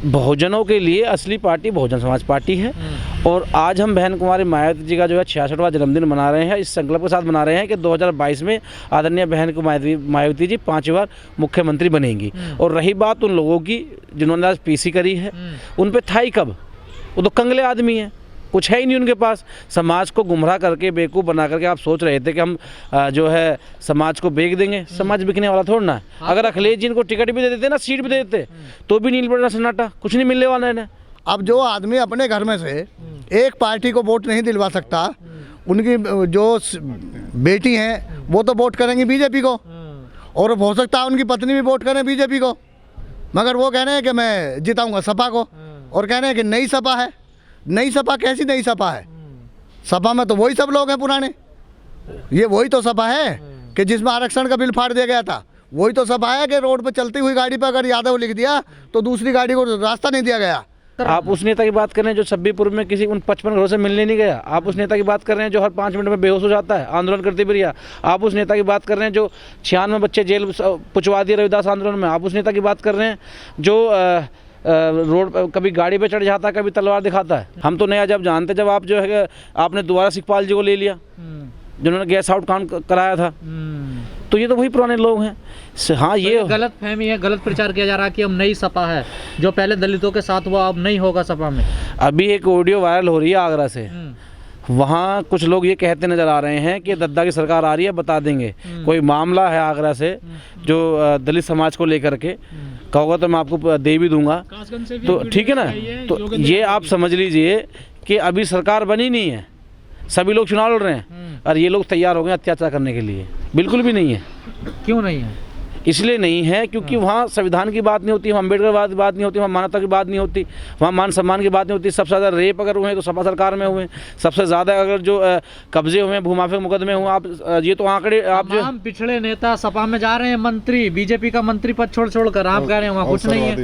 बहुजनों के लिए असली पार्टी बहुजन समाज पार्टी है। और आज हम बहन कुमारी मायावती जी का जो है 66वां जन्मदिन मना रहे हैं। इस संकल्प के साथ मना रहे हैं कि 2022 में आदरणीय बहन कुमारी मायावती जी 5 बार मुख्यमंत्री बनेंगी। और रही बात उन लोगों की जिन्होंने आज पीसी करी है, उन पे था ही कब? वो तो कंगले आदमी हैं, कुछ है ही नहीं उनके पास। समाज को गुमराह करके बेवकूफ़ बना करके आप सोच रहे थे कि हम जो है समाज को बेच देंगे। समाज बिकने वाला थोड़ा ना है। अगर अखिलेश जी इनको टिकट भी दे देते ना, सीट भी दे देते, तो भी नहीं पड़ना सन्नाटा, कुछ नहीं मिलने वाला है। अब जो आदमी अपने घर में से एक पार्टी को वोट नहीं दिलवा सकता, उनकी जो बेटी हैं वो तो वोट करेंगी बीजेपी को, और हो सकता है उनकी पत्नी भी वोट करें बीजेपी को, मगर वो कह रहे हैं कि मैं जिताऊंगा सपा को, और कह रहे हैं कि नई सपा है। नई सपा कैसी नई सपा है? सपा में तो वही सब लोग हैं पुराने। ये वही तो सपा है कि जिसमें आरक्षण का बिल फाड़ दिया गया था। वही तो सपा है कि रोड पर चलती हुई गाड़ी पर अगर यादव लिख दिया तो दूसरी गाड़ी को रास्ता नहीं दिया गया। आप उस नेता की बात कर रहे हैं जो छब्बीपुर में किसी उन 55 घरों से मिलने नहीं गया। आप उस नेता की बात कर रहे हैं जो हर 5 मिनट में बेहोश हो जाता है आंदोलन करते भी रहा। आप उस नेता की बात कर रहे हैं जो 96 बच्चे जेल पुचवा दिए रविदास आंदोलन में। आप उस नेता की बात कर रहे हैं जो रोड कभी गाड़ी पे चढ़ जाता है, कभी तलवार दिखाता है। हम तो नया जब जानते, जब आप जो है आपने दोबारा सिखपाल जी को ले लिया जिन्होंने गैस आउट कांड कराया था, तो ये तो वही पुराने लोग हैं। हाँ, ये गलत फहमी है, गलत प्रचार किया जा रहा है कि अब नई सपा है, जो पहले दलितों के साथ हुआ अब नहीं होगा सपा में। अभी एक ऑडियो वायरल हो रही है आगरा से, वहाँ कुछ लोग ये कहते नजर आ रहे हैं कि दद्दा की सरकार आ रही है, बता देंगे। कोई मामला है आगरा से जो दलित समाज को लेकर के, कहोगा तो मैं आपको दे भी दूंगा, तो ठीक है ना। तो ये आप समझ लीजिए कि अभी सरकार बनी नहीं है, सभी लोग चुनाव लड़ रहे हैं और ये लोग तैयार हो गए अत्याचार करने के लिए। बिल्कुल भी नहीं है। क्यों नहीं है? इसलिए नहीं है क्योंकि वहाँ संविधान की बात नहीं होती, वहाँ अम्बेडकर की बात नहीं होती, वहाँ मानवता की बात नहीं होती, वहाँ मान सम्मान की बात नहीं होती। सबसे ज़्यादा रेप अगर हुए तो सपा सरकार में हुए, सबसे ज़्यादा अगर जो कब्जे हुए, भूमाफिया मुकदमे हुए, आप ये तो आंकड़े आप जो पिछड़े नेता सपा में जा रहे हैं, मंत्री बीजेपी का मंत्री पद छोड़ कर, आप कह रहे हैं वहाँ कुछ नहीं है।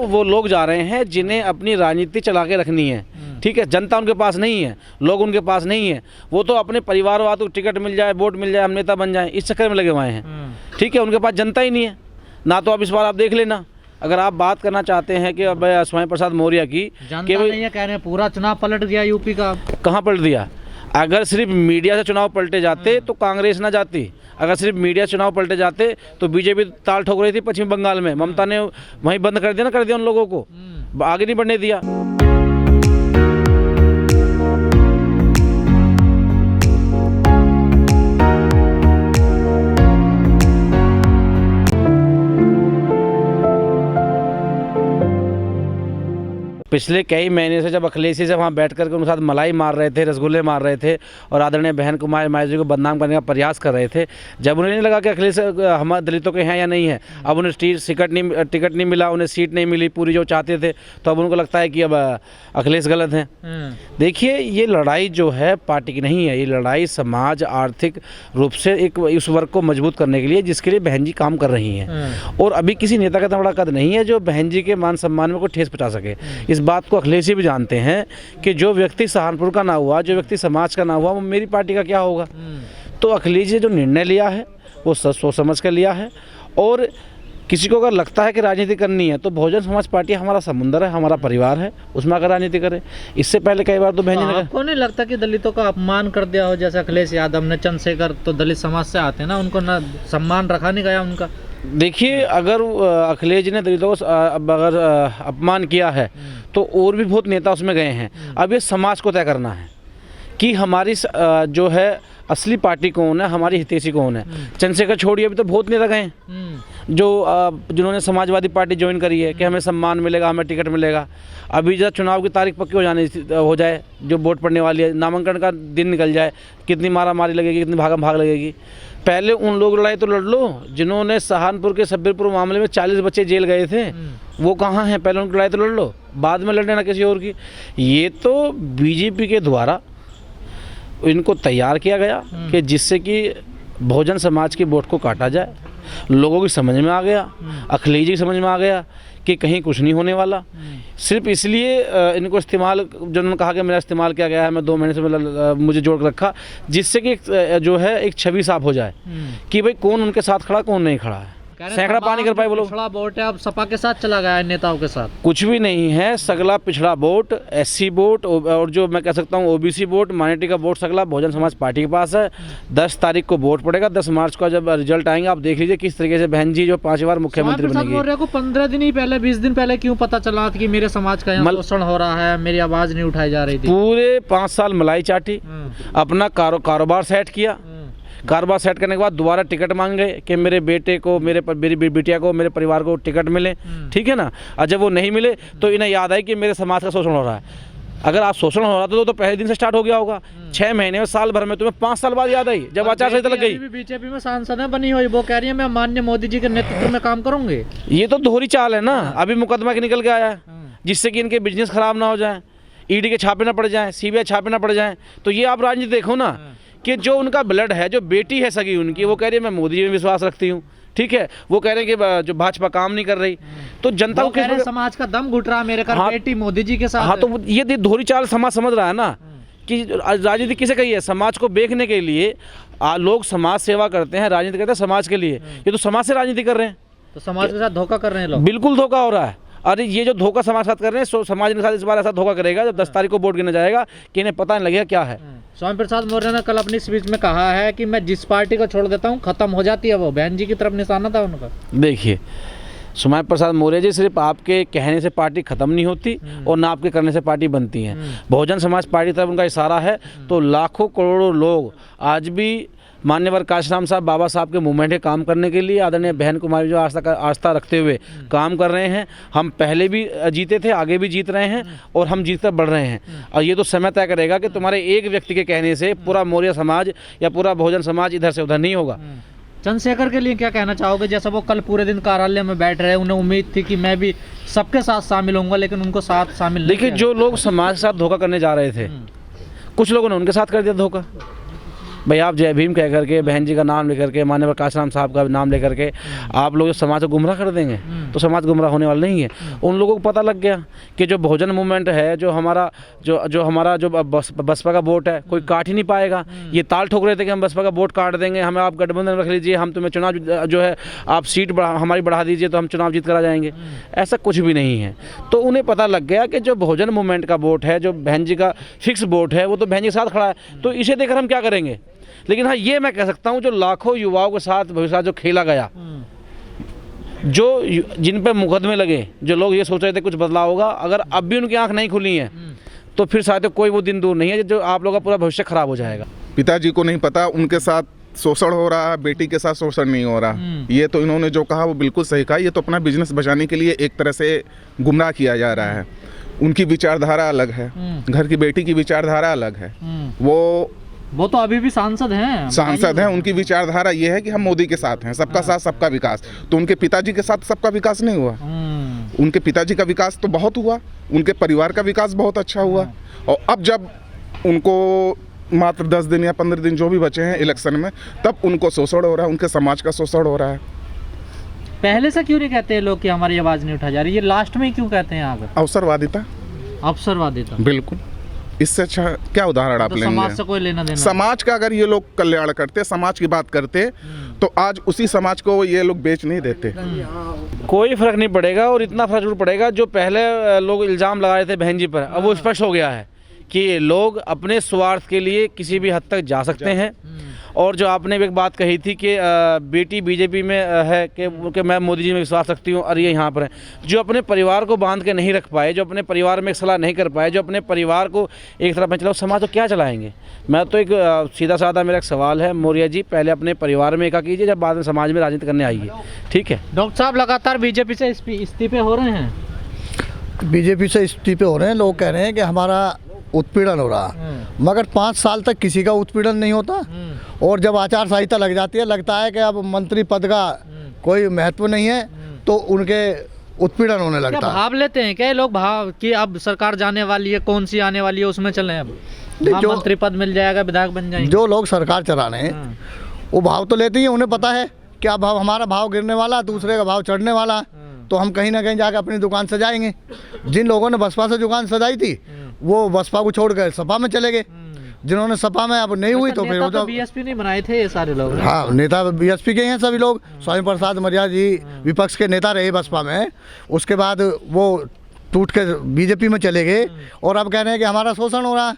वो लोग जा रहे हैं जिन्हें अपनी राजनीति चला के रखनी है, ठीक है। जनता उनके पास नहीं है, लोग उनके पास नहीं है, वो तो अपने परिवारवाद को टिकट मिल जाए, वोट मिल जाए, हम नेता बन जाए, इस चक्कर में लगे हुए हैं, ठीक है। उनके पास जनता ही नहीं है ना। तो अब इस बार आप देख लेना, अगर आप बात करना चाहते हैं कि अब स्वामी प्रसाद मौर्य की, जनता नहीं है कह रहे हैं, पूरा चुनाव पलट गया यूपी का। कहाँ पलट दिया? अगर सिर्फ मीडिया से चुनाव पलटे जाते तो कांग्रेस ना जाती। अगर सिर्फ मीडिया से चुनाव पलटे जाते तो बीजेपी ताल ठोक रही थी पश्चिम बंगाल में। ममता ने वहीं बंद कर दिया उन लोगों को, आगे नहीं बढ़ने दिया। पिछले कई महीने से जब अखिलेश जी से वहाँ बैठ करके उनके साथ मलाई मार रहे थे, रसगुल्ले मार रहे थे और आदरणीय बहन कुमारी मायावती को बदनाम करने का प्रयास कर रहे थे, जब उन्हें नहीं लगा कि अखिलेश हमारे दलितों के हैं या नहीं है, अब उन्हें टिकट नहीं मिला, उन्हें सीट नहीं मिली पूरी जो चाहते थे, तो अब उनको लगता है कि अब अखिलेश गलत हैं। देखिए, ये लड़ाई जो है पार्टी की नहीं है, ये लड़ाई समाज आर्थिक रूप से एक उस वर्ग को मजबूत करने के लिए जिसके लिए बहन जी काम कर रही हैं। और अभी किसी नेता का इतना बड़ा कद नहीं है जो बहन जी के मान सम्मान में कोई ठेस पहुँचा सके। इस बात को अखिलेश जी भी जानते हैं कि जो व्यक्ति सहारनपुर का ना हुआ, जो व्यक्ति समाज का ना हुआ, वो मेरी पार्टी का क्या होगा। तो अखिलेश जी जो निर्णय लिया है वो सोच समझ कर लिया है। और किसी को अगर लगता है कि राजनीति करनी है तो बहुजन समाज पार्टी हमारा समुंदर है, हमारा परिवार है, उसमें अगर राजनीति करे। इससे पहले कई बार तो बहन जी ने आपको नहीं लगता कि दलितों का अपमान कर दिया हो, जैसे अखिलेश यादव ने, चंद्रशेखर तो दलित समाज से आते हैं ना, उनको ना सम्मान रखा नहीं गया उनका। देखिए, अगर अखिलेश जी ने दलितों को अगर अपमान किया है तो और भी बहुत नेता उसमें गए हैं। अब ये समाज को तय करना है कि हमारी जो है असली पार्टी कौन है, हमारी हितैषी कौन है। चंद्रशेखर छोड़िए, अभी तो बहुत नेता गए जो जिन्होंने समाजवादी पार्टी ज्वाइन करी है कि हमें सम्मान मिलेगा, हमें टिकट मिलेगा। अभी जब चुनाव की तारीख पक्की हो जाए, जो वोट पड़ने वाली है, नामांकन का दिन निकल जाए, कितनी मारामारी लगेगी, कितनी भागम भाग लगेगी। पहले उन लोग लड़ाई तो लड़ लो जिन्होंने सहारनपुर के सब्बीरपुर मामले में 40 बच्चे जेल गए थे, वो कहाँ हैं? पहले उनकी लड़ाई तो लड़ लो, बाद में लड़ने ना किसी और की। ये तो बीजेपी के द्वारा इनको तैयार किया गया कि जिससे कि बहुजन समाज की वोट को काटा जाए। लोगों की समझ में आ गया, अखिलेश जी की समझ में आ गया कि कहीं कुछ नहीं होने वाला। सिर्फ इसलिए इनको इस्तेमाल, जो उन्होंने कहा कि मेरा इस्तेमाल किया गया है, मैं 2 महीने से मुझे जोड़ कर रखा, जिससे कि जो है एक छवि साफ हो जाए कि भाई कौन उनके साथ खड़ा, कौन नहीं खड़ा है। सैकड़ा पानी कर पाए वो लोग। पिछड़ा वोट है अब सपा के साथ चला गया है, नेताओं के साथ। कुछ भी नहीं है, सगला पिछड़ा वोट, SC वोट और जो मैं कह सकता हूँ OBC वोट, माइनॉरिटी का वोट सगला बहुजन समाज पार्टी के पास है। 10 तारीख को वोट पड़ेगा, 10 मार्च को जब रिजल्ट आएंगे आप देख लीजिए किस तरीके से बहन जी जो 5 बार मुख्यमंत्री बनेगी। मौर्य को 15 दिन ही पहले, 20 दिन पहले क्यों पता चला कि मेरे समाज का यहाँ शोषण हो रहा है, मेरी आवाज नहीं उठाई जा रही थी? पूरे 5 साल मलाई चाटी, अपना कारोबार सेट किया, कारोबार सेट करने के बाद दोबारा टिकट मांग गए कि मेरे बेटे को, मेरी बिटिया को, मेरे परिवार को टिकट मिले, ठीक है ना। और जब वो नहीं मिले तो इन्हें याद आई कि मेरे समाज का शोषण हो रहा है। अगर आप शोषण हो रहा था तो पहले दिन से स्टार्ट हो गया होगा। 6 महीने में, साल भर में, तुम्हें 5 साल बाद याद आई जब आचार संहिता लग गई। बीजेपी में सांसद बनी हुई, वो कह रही है मैं माननीय मोदी जी के नेतृत्व में काम करूंगी। ये तो दोहरी चाल है ना। अभी मुकदमा के निकल के आया है जिससे कि इनके बिजनेस खराब ना हो जाए, ED के छापे ना पड़ जाए, CBI छापे ना पड़ जाए। तो ये आप राजनीति देखो ना कि जो उनका ब्लड है, जो बेटी है सगी उनकी, वो कह रही है मैं मोदी जी में विश्वास रखती हूँ, ठीक है। वो कह रहे हैं कि जो भाजपा काम नहीं कर रही, तो जनता को किस समाज का दम घुट रहा मेरे घर, बेटी मोदी जी के साथ। हाँ, तो ये दोहरी चाल समाज समझ रहा है ना कि राजनीति किसे कही है? समाज को बेचने के लिए लोग समाज सेवा करते हैं, राजनीति करते हैं समाज के लिए। ये तो समाज से राजनीति कर रहे हैं, तो समाज के साथ धोखा कर रहे हैं लोग। बिल्कुल धोखा हो रहा है। अरे ये जो धोखा समाज के साथ कर रहे हैं, समाज के साथ इस बार ऐसा धोखा करेगा जब 10 तारीख को वोट गिना जाएगा कि इन्हें पता नहीं लगेगा क्या है। स्वामी प्रसाद मौर्य ने कल अपनी स्पीच में कहा है कि मैं जिस पार्टी को छोड़ देता हूँ खत्म हो जाती है वो। बहन जी की तरफ निशाना था उनका। देखिए स्वामी प्रसाद मौर्य जी, सिर्फ आपके कहने से पार्टी खत्म नहीं होती और ना आपके करने से पार्टी बनती है। बहुजन समाज पार्टी तरफ उनका इशारा है तो लाखों करोड़ों लोग आज भी मान्यवर काशीराम साहब, बाबा साहब के मूवमेंट के काम करने के लिए आदरणीय बहन कुमारी जो आस्था रखते हुए काम कर रहे हैं। हम पहले भी जीते थे, आगे भी जीत रहे हैं और हम जीत कर बढ़ रहे हैं। और ये तो समय तय करेगा कि तुम्हारे एक व्यक्ति के कहने से पूरा मौर्य समाज या पूरा बहुजन समाज इधर से उधर नहीं होगा। चंद्रशेखर के लिए क्या कहना चाहोगे? जैसा वो कल पूरे दिन कार्यालय में बैठ रहे, उन्हें उम्मीद थी कि मैं भी सबके साथ शामिल होऊंगा, लेकिन उनको साथ शामिल नहीं। देखिए, जो लोग समाज के साथ धोखा करने जा रहे थे, कुछ लोगों ने उनके साथ कर दिया धोखा। भाई आप जय भीम कह करके, बहन जी का नाम लेकर के, मान्यवर काशीराम साहब का नाम लेकर के आप लोग समाज को गुमराह कर देंगे तो समाज गुमराह होने वाला नहीं है। उन लोगों को पता लग गया कि जो बहुजन मूवमेंट है, जो हमारा बसपा का वोट है, कोई काट ही नहीं पाएगा। ये ताल ठोक रहे थे कि हम बसपा का वोट काट देंगे, हमें आप गठबंधन रख लीजिए, हम तुम्हें चुनाव जो है आप सीट हमारी बढ़ा दीजिए तो हम चुनाव जीत कर आ जाएंगे। ऐसा कुछ भी नहीं है। तो उन्हें पता लग गया कि जो बहुजन मूवमेंट का वोट है, जो बहन जी का फिक्स वोट है, वो तो बहन जी के साथ खड़ा है, तो इसे देखकर हम क्या करेंगे। लेकिन हाँ, ये मैं कह सकता हूँ जो लाखों युवाओं के साथ भविष्य जो खेला गया, जो जिन पे मुकदमे लगे, जो लोग ये सोच रहे थे कुछ बदलाव होगा, अगर अब भी उनकी आंख नहीं खुली है तो फिर शायद कोई वो दिन दूर नहीं है जो आप लोगों का पूरा भविष्य खराब हो जाएगा। पिताजी को नहीं पता उनके साथ शोषण हो रहा है, बेटी के साथ शोषण नहीं हो रहा। ये तो इन्होंने जो कहा वो बिल्कुल सही कहा। ये तो अपना बिजनेस बचाने के लिए एक तरह से गुमराह किया जा रहा है। उनकी विचारधारा अलग है, घर की बेटी की विचारधारा अलग है। वो तो अभी भी सांसद हैं। उनकी विचारधारा ये है कि हम मोदी के साथ हैं, सबका साथ सबका विकास। तो उनके पिताजी के साथ सबका विकास नहीं हुआ। उनके पिताजी का विकास तो बहुत हुआ, उनके परिवार का विकास बहुत अच्छा हुआ। और अब जब उनको मात्र 10 दिन या 15 दिन जो भी बचे हैं इलेक्शन में, तब उनको शोषण हो रहा है, उनके समाज का शोषण हो रहा है। पहले से क्यों नहीं कहते हैं लोग कि हमारी आवाज नहीं उठा जा रही? ये लास्ट में क्यों कहते हैं? आगे अवसरवादिता बिल्कुल। इससे अच्छा क्या उदाहरण आप लेंगे? समाज से कोई लेना देना? समाज का अगर ये लोग कल्याण करते, समाज की बात करते, तो आज उसी समाज को ये लोग बेच नहीं देते। कोई फर्क नहीं पड़ेगा। और इतना फर्क जरूर पड़ेगा, जो पहले लोग इल्जाम लगाए थे बहन जी पर, अब वो स्पष्ट हो गया है कि लोग अपने स्वार्थ के लिए किसी भी हद तक जा सकते हैं। और जो आपने एक बात कही थी कि बेटी बीजेपी में है कि मैं मोदी जी में विश्वास रखती हूँ और ये यहाँ पर है, जो अपने परिवार को बांध के नहीं रख पाए, जो अपने परिवार में एक सलाह नहीं कर पाए, जो अपने परिवार को एक तरफ में चलाओ, समाज को क्या चलाएंगे? मैं तो एक सीधा साधा मेरा एक सवाल है, मौर्य जी, पहले अपने परिवार में एका कीजिए, जब बाद में समाज में राजनीति करने आइए, ठीक है? डॉक्टर साहब लगातार बीजेपी से इस्तीफे हो रहे हैं। बीजेपी से इस्तीफे हो रहे हैं। लोग कह रहे हैं कि हमारा उत्पीड़न हो रहा, मगर 5 साल तक किसी का उत्पीड़न नहीं होता। और जब आचार संहिता लग जाती है, लगता है कि अब मंत्री पद का कोई महत्व नहीं है, तो उनके उत्पीड़न होने लगता है। भाव लेते हैं क्या लोग, भाव कि अब सरकार जाने वाली है, कौन सी आने वाली है, उसमें चले अब जो मंत्री पद मिल जाएगा, विधायक बन जाएंगे। जो लोग सरकार चला रहे हैं वो भाव तो लेते ही, उन्हें पता है क्या भाव, हमारा भाव गिरने वाला, दूसरे का भाव चढ़ने वाला, तो हम कहीं ना कहीं जाकर अपनी दुकान सजाएंगे। जिन लोगों ने बसपा से दुकान सजाई थी वो बसपा को छोड़कर सपा में चले गए। जिन्होंने सपा में अब नहीं हुई तो फिर वो तो बीएसपी नहीं बनाए थे ये सारे लोग। हाँ, नेता बीएसपी के हैं सभी लोग। स्वामी प्रसाद मौर्य जी विपक्ष के नेता रहे बसपा में, उसके बाद वो टूट के बीजेपी में चले गए और अब कह रहे हैं कि हमारा शोषण हो रहा है।